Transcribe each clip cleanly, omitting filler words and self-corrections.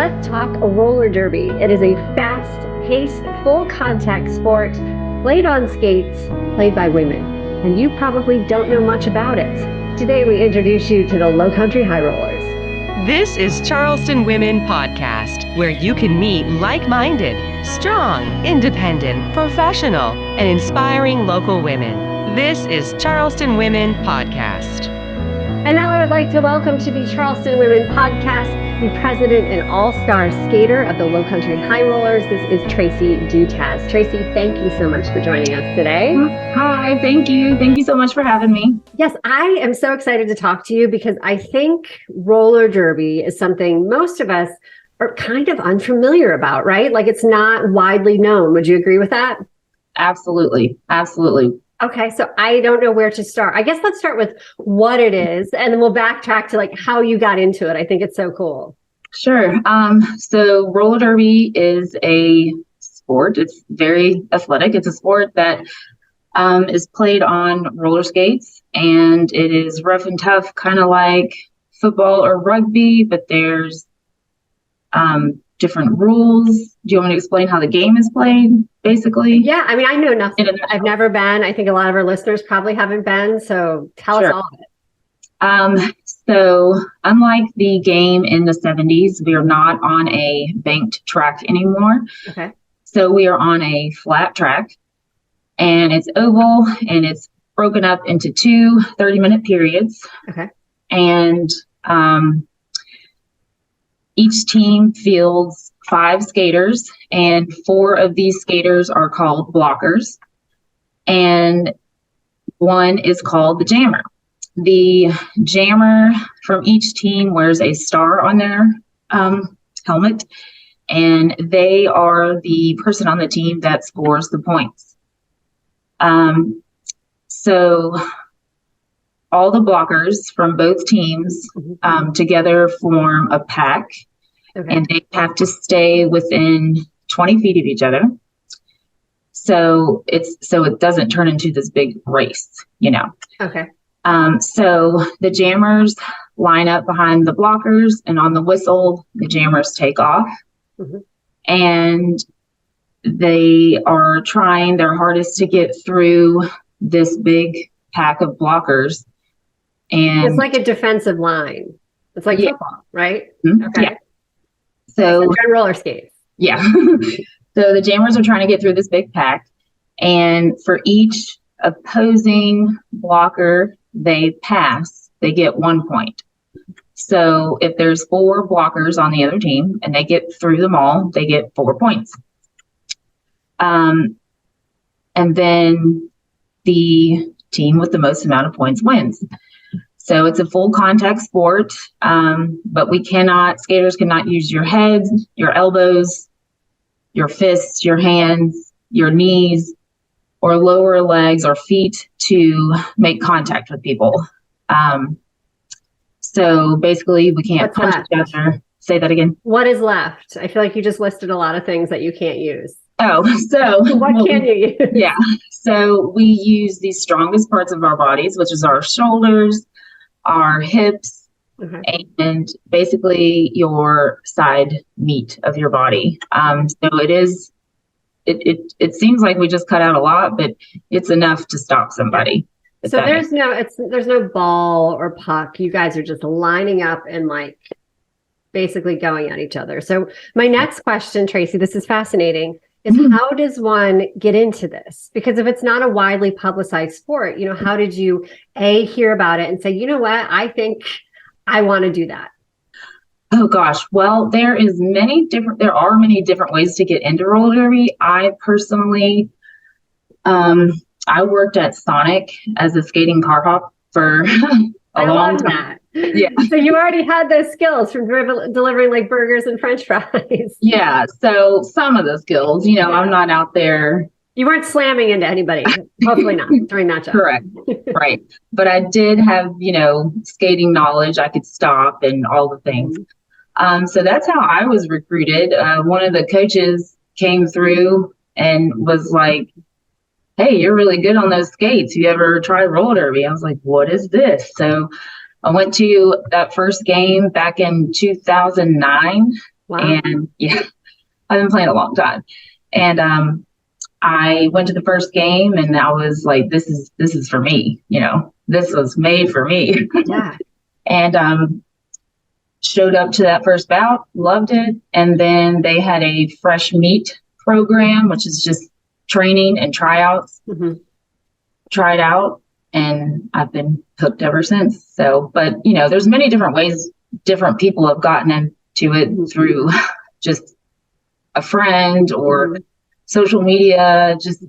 let's talk roller derby. It is a fast-paced, full-contact sport played on skates, played by women. And you probably don't know much about it. Today we introduce you to the Lowcountry Highrollers. This is Charleston Women Podcast, where you can meet like-minded, strong, independent, professional, and inspiring local women. This is Charleston Women Podcast. And now I would like to welcome to the Charleston Women Podcast the president and all-star skater of the Lowcountry Highrollers. This is Traci Doutaz. Traci, thank you so much for joining us today. Hi, thank you. Thank you so much for having me. Yes, I am so excited to talk to you because I think roller derby is something most of us are kind of unfamiliar about, right? Like it's not widely known. Would you agree with that? Absolutely. Absolutely. Okay, so I don't know where to start. I guess let's start with what it is, and then we'll backtrack to like how you got into it. I think it's so cool. Sure. So roller derby is a sport. It's very athletic. It's a sport that is played on roller skates, and it is rough and tough, kind of like football or rugby, but there's different rules. Do you want me to explain how the game is played, basically? Yeah, I mean, I know nothing. I've never been. I think a lot of our listeners probably haven't been. So tell us all of it. So unlike the game in the 70s, we are not on a banked track anymore. Okay. So we are on a flat track, and it's oval, and it's broken up into two 30-minute periods. Okay. And each team fields 5 skaters, and 4 of these skaters are called blockers, and 1 is called the jammer. The jammer from each team wears a star on their helmet, and they are the person on the team that scores the points. So all the blockers from both teams together form a pack, and they have to stay within 20 feet of each other. So it doesn't turn into this big race, you know. Okay. So the jammers line up behind the blockers, and on the whistle, the jammers take off. And they are trying their hardest to get through this big pack of blockers. And it's like a defensive line. It's like football, right? Okay. Yeah. So roller skates. Yeah. So the jammers are trying to get through this big pack, and for each opposing blocker they pass, they get 1 point. So if there's 4 blockers on the other team and they get through them all, they get 4 points. And then the team with the most amount of points wins. So it's a full contact sport, but skaters cannot use your heads, your elbows, your fists, your hands, your knees, or lower legs or feet to make contact with people. So basically we can't punch each other. Say that again. What is left? I feel like you just listed a lot of things that you can't use. Oh, so what can you use? Yeah. So we use the strongest parts of our bodies, which is our shoulders, our hips, and basically your side meat of your body. So it seems like we just cut out a lot, but it's enough to stop somebody. So there's no ball or puck. You guys are just lining up and like basically going at each other. So my next question, Traci, this is fascinating, is how does one get into this? Because if it's not a widely publicized sport, you know, how did you hear about it and say, you know what, I think I want to do that? Oh gosh. Well, there are many different ways to get into roller derby. I personally, I worked at Sonic as a skating car hop for a long time. Yeah. So you already had those skills from delivering like burgers and French fries. Yeah. So some of the skills, you know, I'm not out there. You weren't slamming into anybody. Hopefully not during that job. Correct. Right. But I did have, you know, skating knowledge. I could stop and all the things. So that's how I was recruited. One of the coaches came through and was like, hey, you're really good on those skates. You ever try roller derby? I was like, what is this? So I went to that first game back in 2009, Wow. And yeah, I've been playing a long time. And I went to the first game and I was like, this is for me, this was made for me. Yeah. And showed up to that first bout, loved it. And then they had a fresh meat program, which is just training and tryouts. Tried out, and I've been hooked ever since. So, but there's many different ways different people have gotten into it through just a friend or social media, just,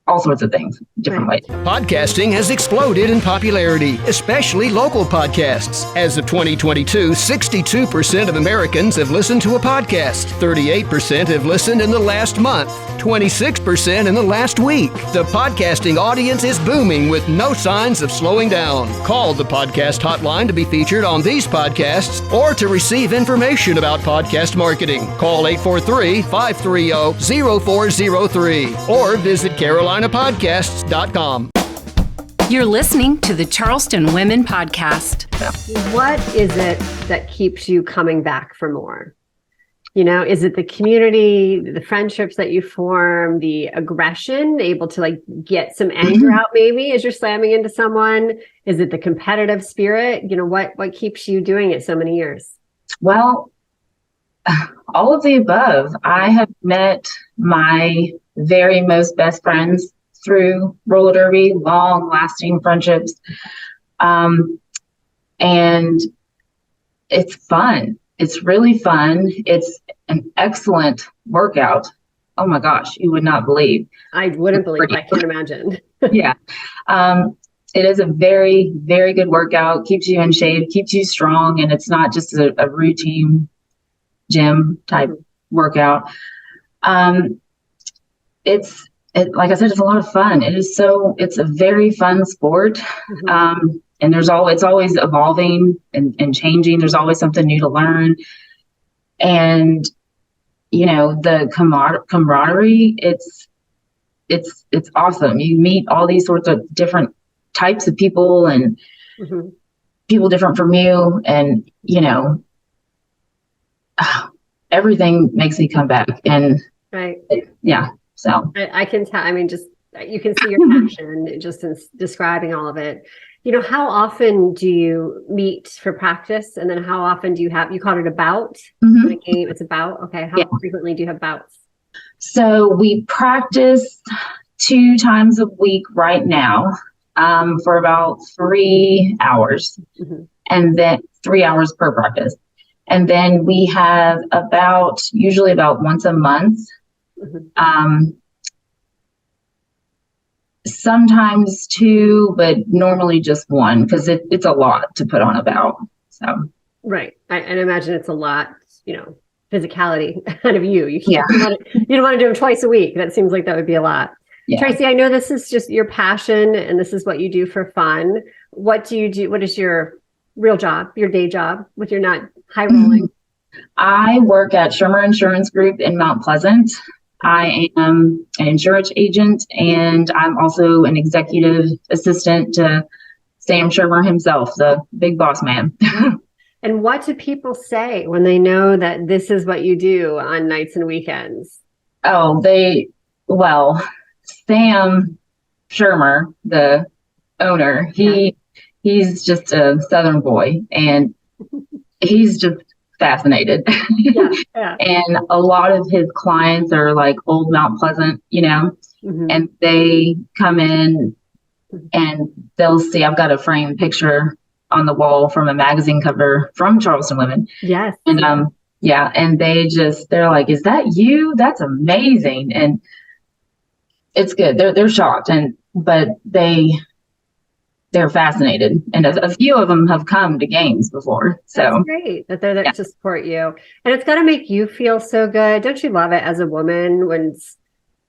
all sorts of things, different ways. Podcasting has exploded in popularity, especially local podcasts. As of 2022, 62% of Americans have listened to a podcast. 38% have listened in the last month. 26% in the last week. The podcasting audience is booming with no signs of slowing down. Call the podcast hotline to be featured on these podcasts or to receive information about podcast marketing. Call 843-530-0403 or visit carolinapodcasts.com. You're listening to the Charleston Women Podcast. What is it that keeps you coming back for more? Is it the community, the friendships that you form, the aggression, able to get some anger out maybe as you're slamming into someone? Is it the competitive spirit? What keeps you doing it so many years? Well, all of the above. I have met my very most best friends through roller derby, long lasting friendships. And it's fun. It's really fun. It's an excellent workout. Oh my gosh, you would not believe. I wouldn't believe. I can't imagine. Yeah. It is a very, very good workout. Keeps you in shape, keeps you strong. And it's not just a routine gym type workout. It's like I said, it's a lot of fun. It's a very fun sport. And it's always evolving and changing. There's always something new to learn. And, the camaraderie, it's awesome. You meet all these sorts of different types of people and people different from you. And, everything makes me come back. And so I can tell, just, you can see your passion just in describing all of it. How often do you meet for practice? And then how often do you called it a bout? In a game, it's a bout. Okay. How frequently do you have bouts? So we practice 2 times a week right now, for about 3 hours, and then 3 hours per practice. And then we have usually about once a month. Sometimes 2, but normally just 1 because it's a lot to put on a bout. So right, and I imagine it's a lot, physicality out of you. You can't. You don't want to do them twice a week. That seems like that would be a lot. Yeah. Traci, I know this is just your passion, and this is what you do for fun. What do you do? What is your real job? Your day job? With you're not high rolling. I work at Shermer Insurance Group in Mount Pleasant. I am an insurance agent, and I'm also an executive assistant to Sam Shermer himself, the big boss man. And what do people say when they know that this is what you do on nights and weekends? Oh, Sam Shermer, the owner, he's just a Southern boy, and he's just fascinated. And a lot of his clients are like old Mount Pleasant, and they come in and they'll see I've got a framed picture on the wall from a magazine cover from Charleston Women. Yes. And and they're like, is that you? That's amazing. And it's good. They're shocked, but they're fascinated, and a few of them have come to games before. So that's great that they're there to support you, and it's got to make you feel so good. Don't you love it as a woman when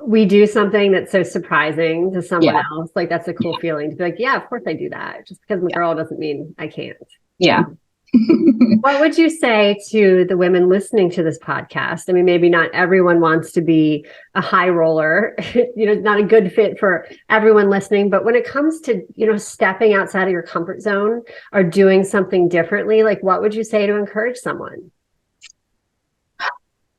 we do something that's so surprising to someone else? Like that's a cool feeling to be like, yeah, of course I do that. Just because I'm a girl doesn't mean I can't. Yeah. What would you say to the women listening to this podcast? Maybe not everyone wants to be a high roller, it's not a good fit for everyone listening, but when it comes to, stepping outside of your comfort zone or doing something differently, like what would you say to encourage someone?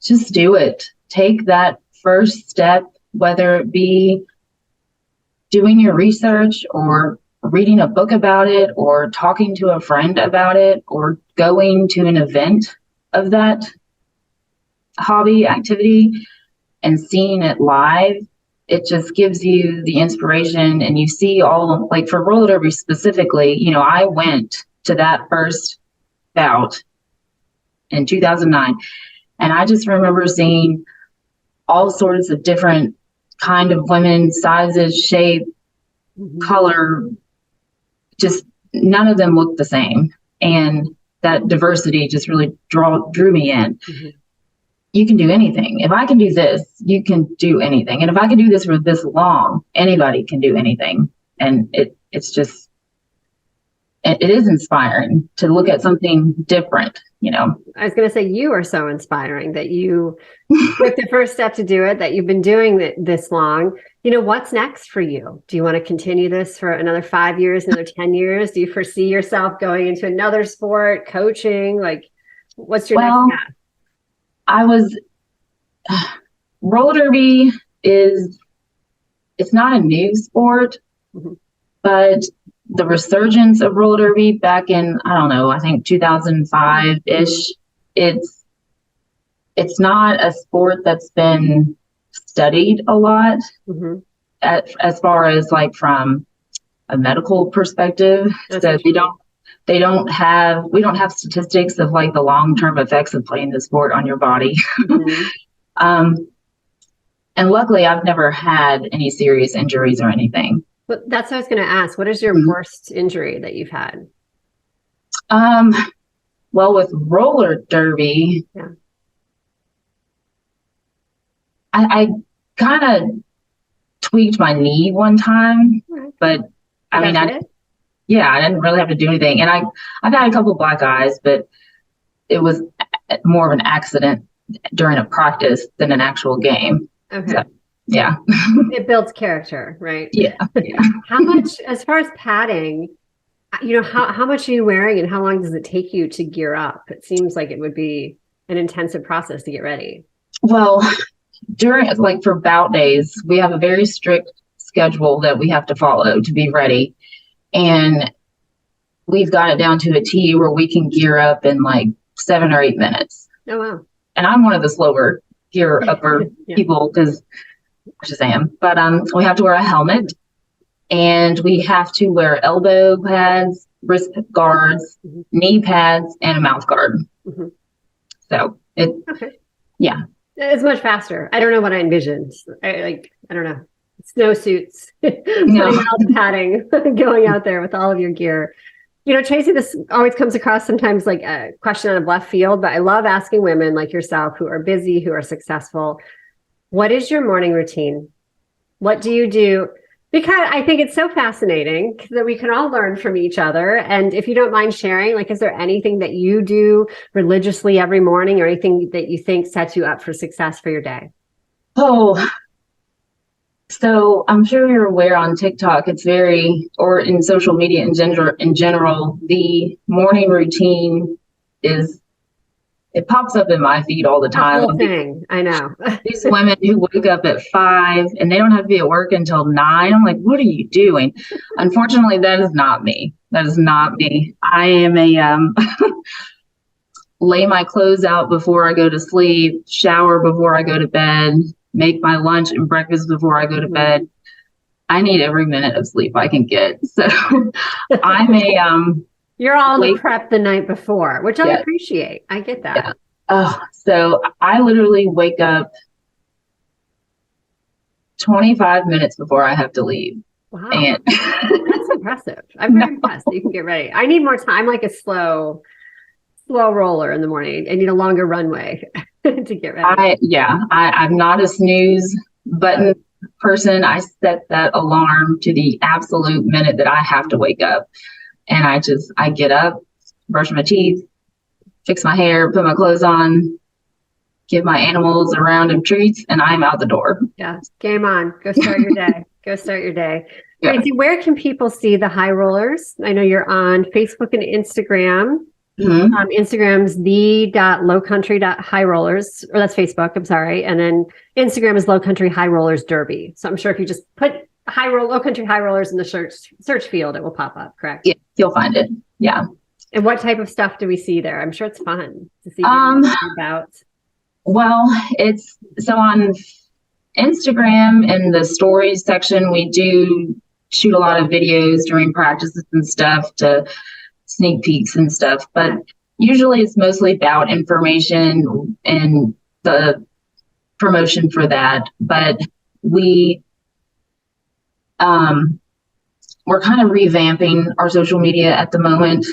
just do it. Take that first step, whether it be doing your research or reading a book about it or talking to a friend about it or going to an event of that hobby activity and seeing it live. It just gives you the inspiration, and you see all, like for roller derby specifically, you know, I went to that first bout in 2009, and I just remember seeing all sorts of different kind of women, sizes, shape, color, just none of them looked the same. And that diversity just really drew me in. You can do anything. If I can do this, you can do anything. And if I can do this for this long, anybody can do anything. And it's just, it is inspiring to look at something different, you know. I was going to say, you are so inspiring that you took the first step to do it, that you've been doing it this long. You know, what's next for you? Do you want to continue this for another 5 years, another 10 years? Do you foresee yourself going into another sport, coaching? Like, what's your next path? Roller derby it's not a new sport, but the resurgence of roller derby back in, I don't know, I think 2005-ish, it's not a sport that's been studied a lot as far as like from a medical perspective. So we don't have statistics of like the long-term effects of playing the sport on your body. And luckily I've never had any serious injuries or anything. But that's what I was going to ask. What is your worst injury that you've had? Well, with roller derby, I kind of tweaked my knee one time, but I didn't really have to do anything. And I've had a couple of black eyes, but it was more of an accident during a practice than an actual game. Okay. So, yeah. It builds character, right? Yeah. How much, as far as padding, you know, how much are you wearing and how long does it take you to gear up? It seems like it would be an intensive process to get ready. Well, for bout days, we have a very strict schedule that we have to follow to be ready. And we've got it down to a T where we can gear up in like 7 or 8 minutes. Oh, wow. And I'm one of the slower gear upper people because I just am. But we have to wear a helmet, and we have to wear elbow pads, wrist guards, knee pads, and a mouth guard. So it's much faster. I don't know what I envisioned. I don't know. Snowsuits, putting out the padding, going out there with all of your gear. You know, Traci, this always comes across sometimes like a question out of left field, but I love asking women like yourself who are busy, who are successful. What is your morning routine? What do you do? Because I think it's so fascinating that we can all learn from each other. And if you don't mind sharing, like, is there anything that you do religiously every morning or anything that you think sets you up for success for your day? Oh, so I'm sure you're aware on TikTok, or in social media in general, the morning routine it pops up in my feed all the time. The whole thing. I know. These women who wake up at 5 and they don't have to be at work until 9. I'm like, what are you doing? Unfortunately, that is not me. That is not me. I am lay my clothes out before I go to sleep, shower before I go to bed, make my lunch and breakfast before I go to bed. I need every minute of sleep I can get. So I'm you're all in the prep the night before, which I appreciate. I get that. Yeah. Oh, so I literally wake up 25 minutes before I have to leave. Wow. And that's impressive. I'm very impressed that you can get ready. I need more time. I'm like a slow roller in the morning. I need a longer runway to get ready. I'm not a snooze button person. I set that alarm to the absolute minute that I have to wake up. And I get up, brush my teeth, fix my hair, put my clothes on, give my animals a round of treats, and I'm out the door. Yeah. Game on. Go start your day. Yeah. Traci, where can people see the High Rollers? I know you're on Facebook and Instagram. Instagram's the.lowcountry.highrollers, or that's Facebook, I'm sorry. And then Instagram is Lowcountry Highrollers Derby. So I'm sure if you just put Lowcountry Highrollers in the search field, it will pop up, correct? Yeah, you'll find it. Yeah. And what type of stuff do we see there? I'm sure it's fun to see about. Well, it's so on Instagram in the stories section, we do shoot a lot of videos during practices and stuff to sneak peeks and stuff, but usually it's mostly about information and the promotion for that. But we're kind of revamping our social media at the moment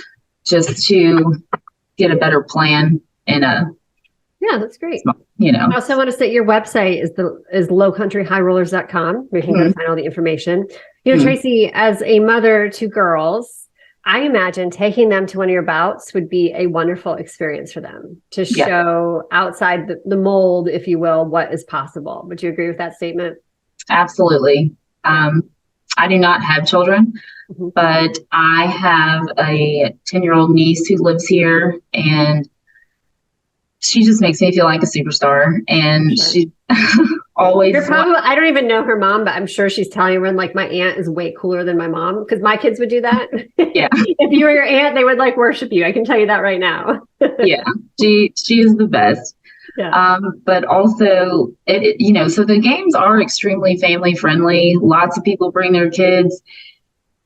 just to get a better plan and yeah, that's great. I also want to say your website is lowcountryhighrollers.com where you can go find all the information. Traci, as a mother to girls, I imagine taking them to one of your bouts would be a wonderful experience for them to show outside the mold, if you will, what is possible. Would you agree with that statement? Absolutely. I do not have children, but I have a 10-year-old niece who lives here, and she just makes me feel like a superstar. And she always. I don't even know her mom, but I'm sure she's telling everyone like my aunt is way cooler than my mom, because my kids would do that. Yeah. If you were your aunt, they would like worship you. I can tell you that right now. Yeah, she is the best. Yeah. But also, so the games are extremely family friendly. Lots of people bring their kids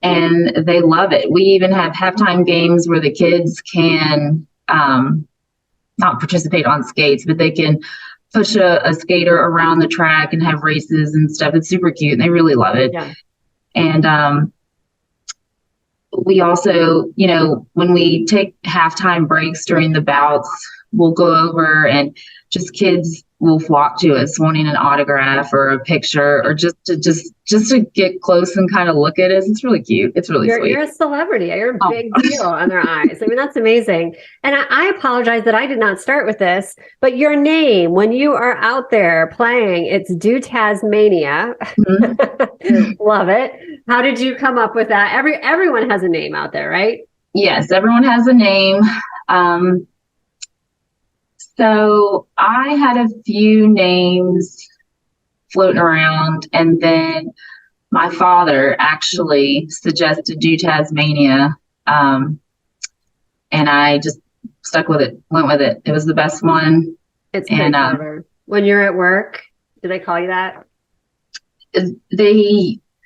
and they love it. We even have halftime games where the kids can not participate on skates, but they can push a skater around the track and have races and stuff. It's super cute and they really love it. Yeah. And we also, when we take halftime breaks during the bouts, we'll go over and just kids will flock to us wanting an autograph or a picture or just to get close and kind of look at us. It's really cute. It's really sweet. You're a celebrity. You're a big deal in their eyes. I mean, that's amazing. And I apologize that I did not start with this, but your name, when you are out there playing, it's Doutaz Mania. Love it. How did you come up with that? Everyone has a name out there, right? Yes, everyone has a name. So I had a few names floating around, and then my father actually suggested Doutaz Mania, and I just stuck with it, went with it. It was the best one. It's pretty clever. When you're at work, do they call you that?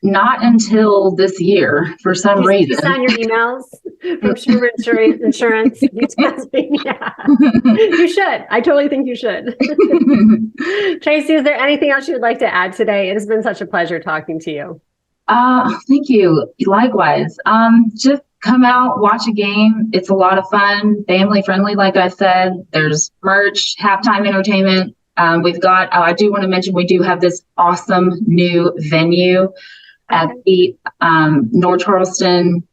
Not until this year, for some reason. You sign your emails from Sure Insurance. Yeah. You should. I totally think you should. Traci, is there anything else you would like to add today? It has been such a pleasure talking to you. Thank you. Likewise. Just come out, watch a game. It's a lot of fun, family friendly, like I said. There's merch, halftime entertainment. We've got, I do want to mention, we do have this awesome new venue at the North Charleston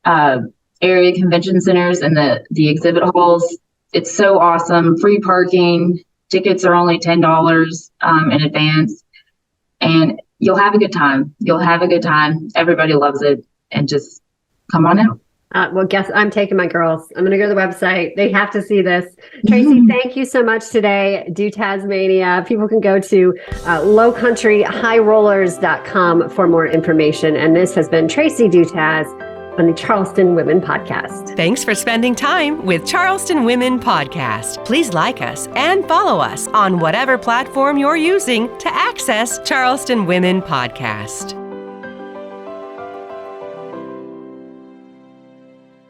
area convention centers and the exhibit halls. It's so awesome. Free parking. Tickets are only $10 in advance. And you'll have a good time. Everybody loves it. And just come on out. Well, guess I'm taking my girls. I'm going to go to the website. They have to see this. Traci, thank you so much today. Doutaz Mania. People can go to lowcountryhighrollers.com for more information. And this has been Traci Doutaz on the Charleston Women Podcast. Thanks for spending time with Charleston Women Podcast. Please like us and follow us on whatever platform you're using to access Charleston Women Podcast.